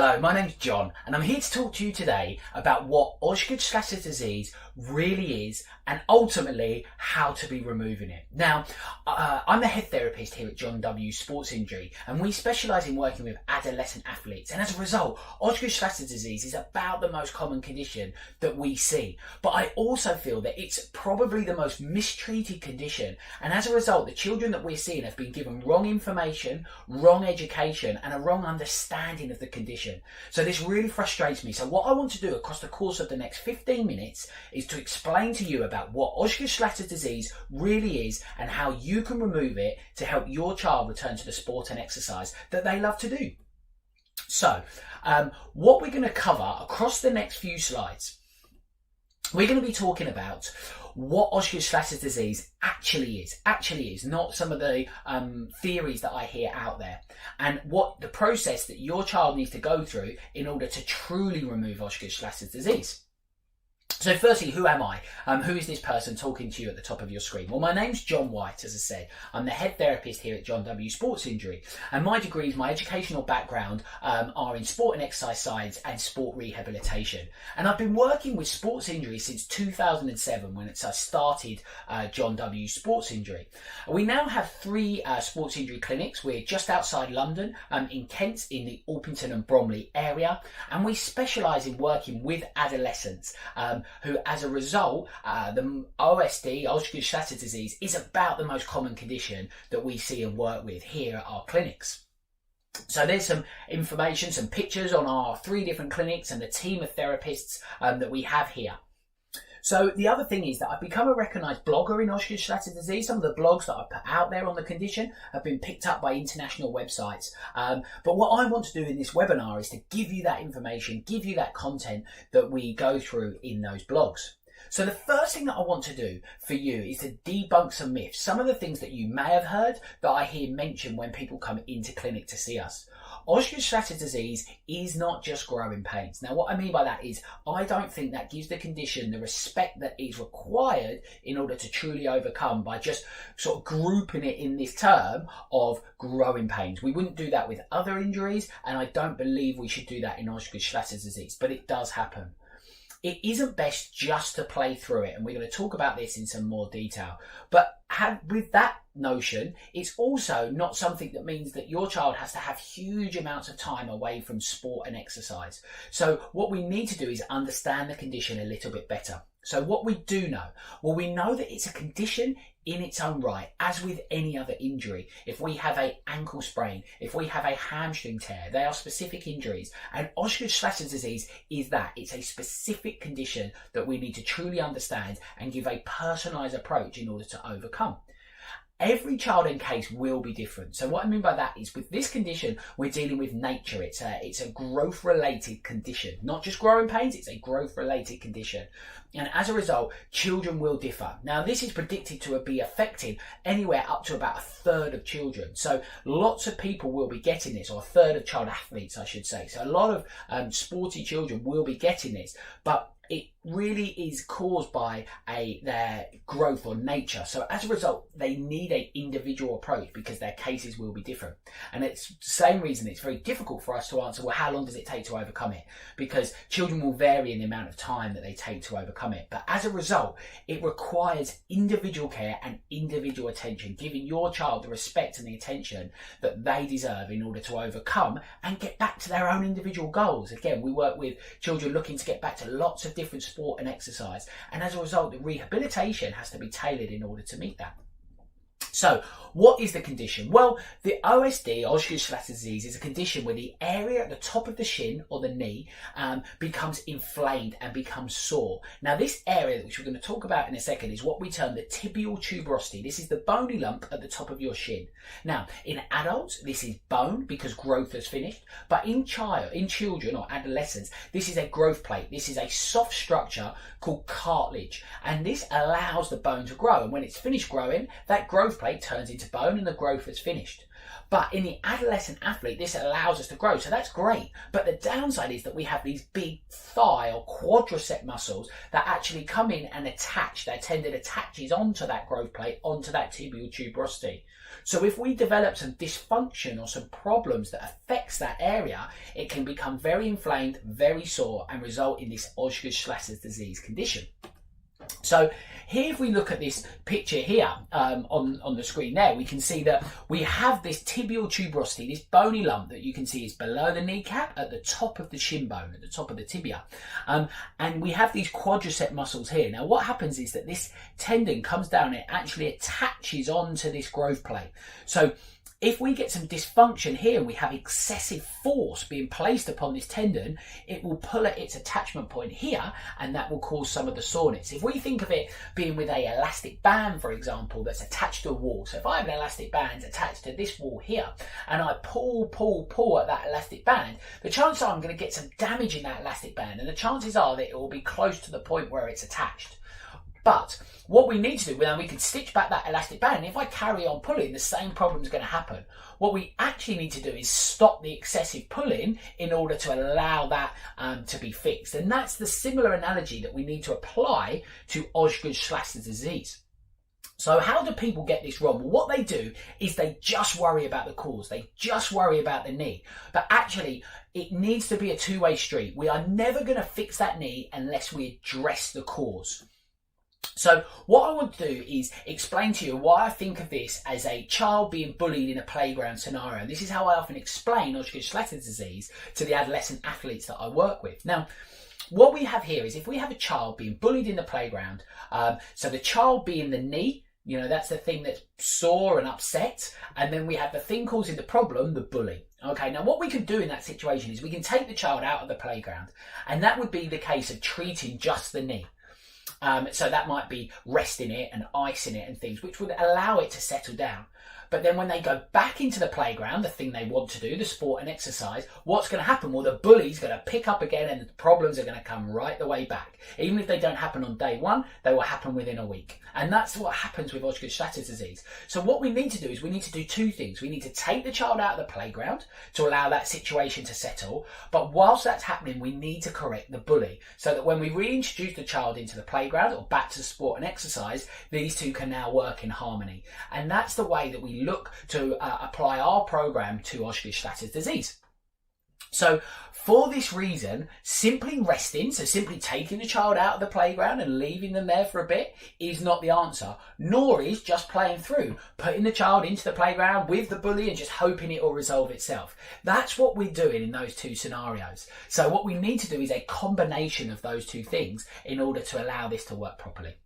Hello, my name's John and I'm here to talk to you today about what Osgood Schlatter Disease really is and ultimately how to be removing it. Now, I'm the head therapist here at John W Sports Injury and we specialise in working with adolescent athletes, and as a result, Osgood Schlatter Disease is about the most common condition that we see. But I also feel that it's probably the most mistreated condition, and as a result, the children that we're seeing have been given wrong information, wrong education and a wrong understanding of the condition. So this really frustrates me. So what I want to do across the course of the next 15 minutes is to explain to you about what Osgood Schlatter Disease really is and how you can remove it to help your child return to the sport and exercise that they love to do. So what we're going to cover across the next few slides, we're going to be talking about what Osgood Schlatter Disease actually is, not some of the theories that I hear out there, and what the process that your child needs to go through in order to truly remove Osgood Schlatter Disease. So firstly, who am I? Who is this person talking to you at the top of your screen? Well, my name's John White, as I said. I'm the head therapist here at John W Sports Injury, and my degrees, my educational background are in sport and exercise science and sport rehabilitation. And I've been working with sports injury since 2007 when I started John W Sports Injury. We now have 3 sports injury clinics. We're just outside London, in Kent, in the Orpington and Bromley area, and we specialise in working with adolescents who, as a result, the OSD, Osgood Schlatter Disease, is about the most common condition that we see and work with here at our clinics. So there's some information, some pictures on our 3 different clinics and the team of therapists that we have here. So the other thing is that I've become a recognised blogger in Osgood Schlatter Disease. Some of the blogs that I've put out there on the condition have been picked up by international websites. But what I want to do in this webinar is to give you that information, give you that content that we go through in those blogs. So the first thing that I want to do for you is to debunk some myths, some of the things that you may have heard that I hear mentioned when people come into clinic to see us. Osgood Schlatter Disease is not just growing pains. Now, what I mean by that is I don't think that gives the condition the respect that is required in order to truly overcome by just sort of grouping it in this term of growing pains. We wouldn't do that with other injuries, and I don't believe we should do that in Osgood Schlatter Disease, but it does happen. It isn't best just to play through it, and we're going to talk about this in some more detail. But with that notion, it's also not something that means that your child has to have huge amounts of time away from sport and exercise. So what we need to do is understand the condition a little bit better. So what we do know, well, we know that it's a condition in its own right, as with any other injury. If we have an ankle sprain, if we have a hamstring tear, they are specific injuries. And Osgood Schlatter Disease is that. It's a specific condition that we need to truly understand and give a personalised approach in order to overcome. Every child and case will be different. So what I mean by that is with this condition, we're dealing with nature. It's a growth-related condition, not just growing pains, it's a growth-related condition. And as a result, children will differ. Now, this is predicted to be affecting anywhere up to about 1/3 of children. So lots of people will be getting this, or 1/3 of child athletes, I should say. So a lot of sporty children will be getting this, but it really is caused by their growth or nature. So as a result, they need an individual approach because their cases will be different. And it's the same reason it's very difficult for us to answer, well, how long does it take to overcome it? Because children will vary in the amount of time that they take to overcome it. But as a result, it requires individual care and individual attention, giving your child the respect and the attention that they deserve in order to overcome and get back to their own individual goals. Again, we work with children looking to get back to lots of different sport and exercise, and as a result, the rehabilitation has to be tailored in order to meet that. So what is the condition? Well, the OSD, Osgood Schlatter Disease, is a condition where the area at the top of the shin or the knee becomes inflamed and becomes sore. Now, this area, which we're going to talk about in a second, is what we term the tibial tuberosity. This is the bony lump at the top of your shin. Now, in adults, this is bone because growth has finished. But in children or adolescents, this is a growth plate. This is a soft structure called cartilage. And this allows the bone to grow. And when it's finished growing, that growth plate plate turns into bone and the growth has finished. But in the adolescent athlete, this allows us to grow, so that's great. But the downside is that we have these big thigh or quadricep muscles that actually come in and attach. Their tendon attaches onto that growth plate, onto that tibial tuberosity. So if we develop some dysfunction or some problems that affects that area, it can become very inflamed, very sore, and result in this Osgood Schlatter disease condition. So here, if we look at this picture here on the screen there, we can see that we have this tibial tuberosity, this bony lump that you can see is below the kneecap at the top of the shin bone, at the top of the tibia. And we have these quadricep muscles here. Now what happens is that this tendon comes down, it actually attaches onto this growth plate. So if we get some dysfunction here and we have excessive force being placed upon this tendon, it will pull at its attachment point here, and that will cause some of the soreness. If we think of it being with a elastic band, for example, that's attached to a wall. So if I have an elastic band attached to this wall here, and I pull at that elastic band, the chances are I'm going to get some damage in that elastic band, and the chances are that it will be close to the point where it's attached. But what we need to do, well, we can stitch back that elastic band. If I carry on pulling, the same problem is going to happen. What we actually need to do is stop the excessive pulling in order to allow that to be fixed. And that's the similar analogy that we need to apply to Osgood Schlatter disease. So how do people get this wrong? Well, what they do is they just worry about the cause. They just worry about the knee. But actually, it needs to be a two-way street. We are never going to fix that knee unless we address the cause. So what I want to do is explain to you why I think of this as a child being bullied in a playground scenario. And this is how I often explain Osgood Schlatter disease to the adolescent athletes that I work with. Now, what we have here is if we have a child being bullied in the playground, so the child being the knee, you know, that's the thing that's sore and upset. And then we have the thing causing the problem, the bully. Okay, now what we can do in that situation is we can take the child out of the playground. And that would be the case of treating just the knee. So that might be resting it and icing it and things, which would allow it to settle down. But then when they go back into the playground, the thing they want to do, the sport and exercise, what's going to happen? Well, the bully's going to pick up again and the problems are going to come right the way back. Even if they don't happen on day one, they will happen within a week. And that's what happens with Osgood Schlatter disease. So what we need to do is we need to do two things. We need to take the child out of the playground to allow that situation to settle. But whilst that's happening, we need to correct the bully so that when we reintroduce the child into the playground or back to sport and exercise, these two can now work in harmony. And that's the way that we look to apply our program to Osgood Schlatter disease. So for this reason, simply resting, so simply taking the child out of the playground and leaving them there for a bit is not the answer, nor is just playing through, putting the child into the playground with the bully and just hoping it will resolve itself. That's what we're doing in those two scenarios. So what we need to do is a combination of those two things in order to allow this to work properly.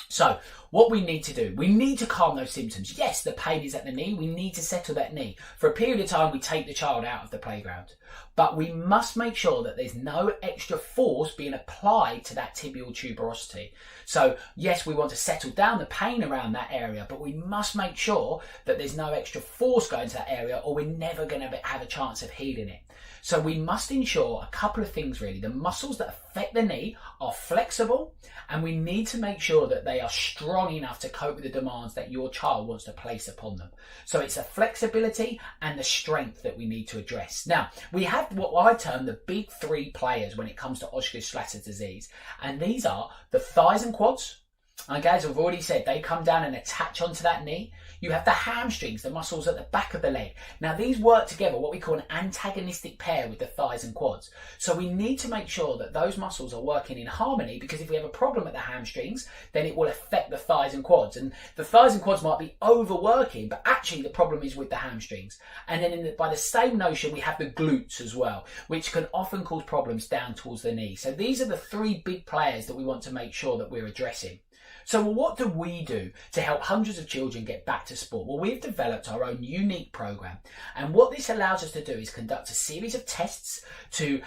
So what we need to do, we need to calm those symptoms. Yes, the pain is at the knee. We need to settle that knee. For a period of time, we take the child out of the playground. But we must make sure that there's no extra force being applied to that tibial tuberosity. So yes, we want to settle down the pain around that area, but we must make sure that there's no extra force going to that area or we're never going to have a chance of healing it. So we must ensure a couple of things really. The muscles that affect the knee are flexible and we need to make sure that they are strong enough to cope with the demands that your child wants to place upon them. So it's the flexibility and the strength that we need to address. Now, we have what I term the big three players when it comes to Osgood Schlatter disease. And these are the thighs and quads. Okay, as I've already said, they come down and attach onto that knee. You have the hamstrings, the muscles at the back of the leg. Now these work together, what we call an antagonistic pair with the thighs and quads. So we need to make sure that those muscles are working in harmony, because if we have a problem at the hamstrings, then it will affect the thighs and quads. And the thighs and quads might be overworking, but actually the problem is with the hamstrings. And then by the same notion, we have the glutes as well, which can often cause problems down towards the knee. So these are the three big players that we want to make sure that we're addressing. So what do we do to help hundreds of children get back to sport? Well, we've developed our own unique program. And what this allows us to do is conduct a series of tests to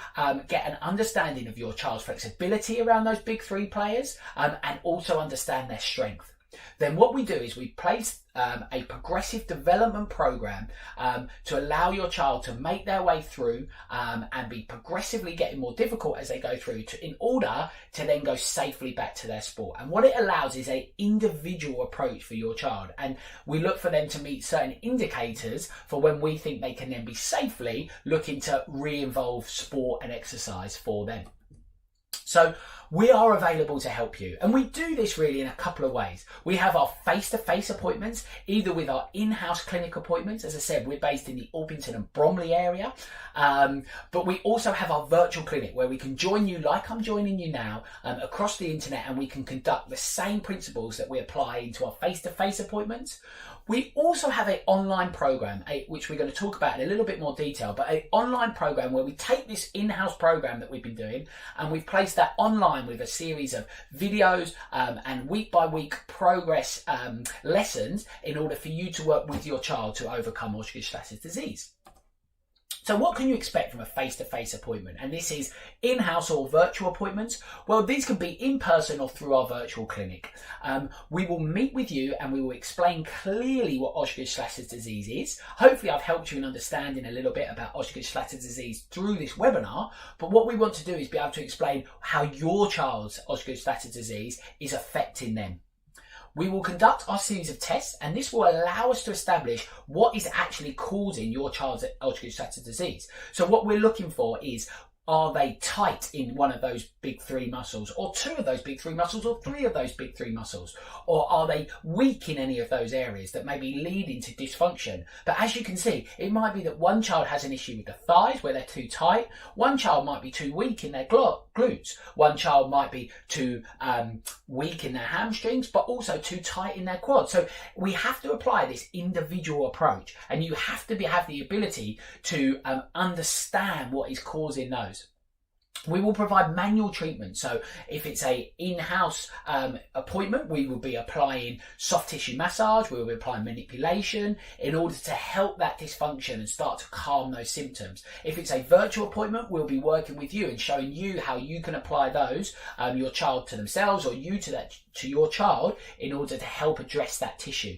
get an understanding of your child's flexibility around those big three players and also understand their strength. then what we do is we place a progressive development program to allow your child to make their way through and be progressively getting more difficult as they go through in order to then go safely back to their sport. And what it allows is an individual approach for your child, and we look for them to meet certain indicators for when we think they can then be safely looking to re-involve sport and exercise for them. So we are available to help you, and we do this really in a couple of ways. We have our face-to-face appointments, either with our in-house clinic appointments. As I said, we're based in the Orpington and Bromley area, but we also have our virtual clinic where we can join you like I'm joining you now across the internet, and we can conduct the same principles that we apply into our face-to-face appointments. We also have an online program, which we're going to talk about in a little bit more detail, but an online program where we take this in-house program that we've been doing and we've placed that online with a series of videos and week by week progress lessons in order for you to work with your child to overcome Osgood Schlatter disease. So what can you expect from a face-to-face appointment? And this is in-house or virtual appointments. Well, these can be in person or through our virtual clinic. We will meet with you and we will explain clearly what Osgood Schlatter disease is. Hopefully I've helped you in understanding a little bit about Osgood Schlatter disease through this webinar. But what we want to do is be able to explain how your child's Osgood Schlatter disease is affecting them. We will conduct our series of tests, and this will allow us to establish what is actually causing your child's Osgood Schlatter disease. So what we're looking for is, are they tight in one of those big three muscles, or two of those big three muscles, or three of those big three muscles? Or are they weak in any of those areas that may be leading to dysfunction? But as you can see, it might be that one child has an issue with the thighs where they're too tight. One child might be too weak in their glutes. One child might be too weak in their hamstrings, but also too tight in their quads. So we have to apply this individual approach, and you have to have the ability to understand what is causing those. We will provide manual treatment. So if it's a in-house appointment, we will be applying soft tissue massage, we will be applying manipulation in order to help that dysfunction and start to calm those symptoms. If it's a virtual appointment, we'll be working with you and showing you how you can apply those, your child to themselves or you to your child in order to help address that tissue.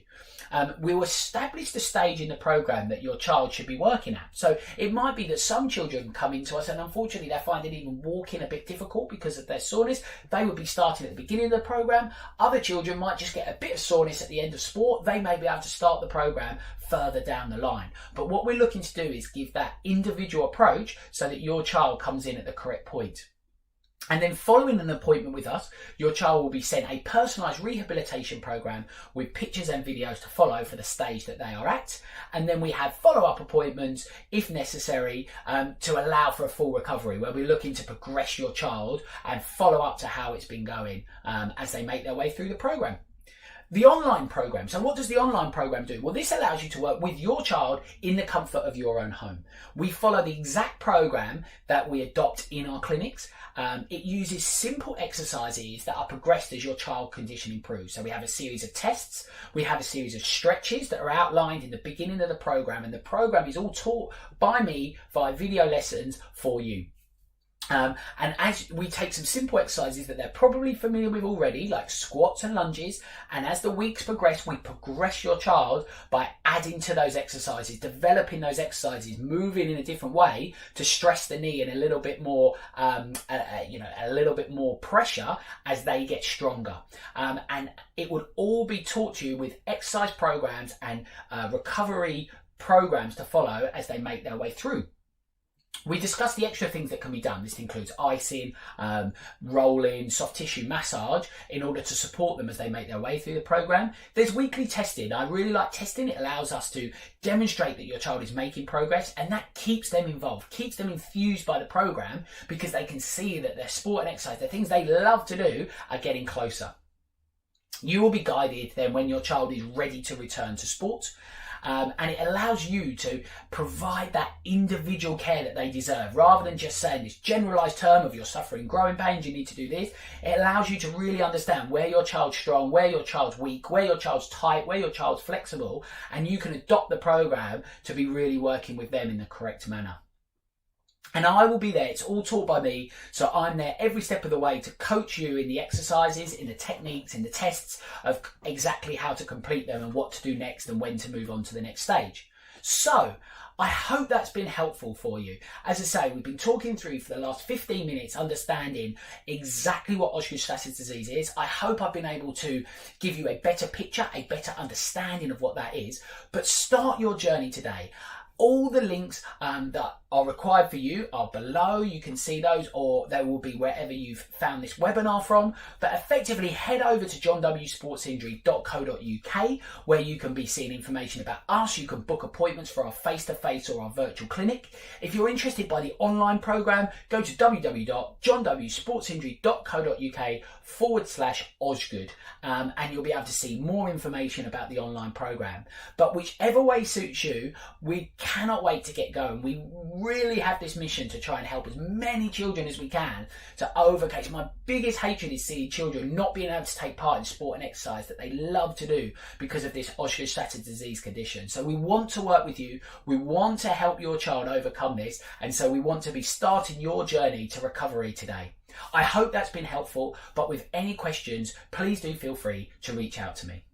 We'll establish the stage in the program that your child should be working at. So it might be that some children come into us and unfortunately they're finding even walking a bit difficult because of their soreness. They would be starting at the beginning of the program. Other children might just get a bit of soreness at the end of sport. They may be able to start the program further down the line. But what we're looking to do is give that individual approach so that your child comes in at the correct point. And then following an appointment with us, your child will be sent a personalised rehabilitation programme with pictures and videos to follow for the stage that they are at. And then we have follow-up appointments, if necessary, to allow for a full recovery, where we're looking to progress your child and follow up to how it's been going as they make their way through the programme. The online program. So what does the online program do? Well, this allows you to work with your child in the comfort of your own home. We follow the exact program that we adopt in our clinics. It uses simple exercises that are progressed as your child condition improves. So we have a series of tests. We have a series of stretches that are outlined in the beginning of the program, and the program is all taught by me via video lessons for you. And as we take some simple exercises that they're probably familiar with already, like squats and lunges, and as the weeks progress, we progress your child by adding to those exercises, developing those exercises, moving in a different way to stress the knee and a little bit more, a little bit more pressure as they get stronger. And it would all be taught to you with exercise programs and recovery programs to follow as they make their way through. We discussed the extra things that can be done. This includes icing, rolling, soft tissue massage in order to support them as they make their way through the program. There's weekly testing. I really like testing. It allows us to demonstrate that your child is making progress, and that keeps them involved, keeps them enthused by the program, because they can see that their sport and exercise, the things they love to do, are getting closer. You will be guided then when your child is ready to return to sport. And it allows you to provide that individual care that they deserve, rather than just saying this generalised term of you're suffering growing pains, you need to do this. It allows you to really understand where your child's strong, where your child's weak, where your child's tight, where your child's flexible, and you can adopt the program to be really working with them in the correct manner. And I will be there. It's all taught by me. So I'm there every step of the way to coach you in the exercises, in the techniques, in the tests of exactly how to complete them and what to do next and when to move on to the next stage. So I hope that's been helpful for you. As I say, we've been talking through for the last 15 minutes, understanding exactly what Osgood Schlatter disease is. I hope I've been able to give you a better picture, a better understanding of what that is. But start your journey today. All the links that are required for you are below. You can see those, or they will be wherever you've found this webinar from. But effectively, head over to johnwsportsinjury.co.uk, where you can be seeing information about us. You can book appointments for our face-to-face or our virtual clinic. If you're interested by the online program, go to www.johnwsportsinjury.co.uk/Osgood, and you'll be able to see more information about the online program. But whichever way suits you, we cannot wait to get going. We really have this mission to try and help as many children as we can to overcome. My biggest hatred is seeing children not being able to take part in sport and exercise that they love to do because of this Osgood Schlatter disease condition. So we want to work with you. We want to help your child overcome this. And so we want to be starting your journey to recovery today. I hope that's been helpful, but with any questions, please do feel free to reach out to me.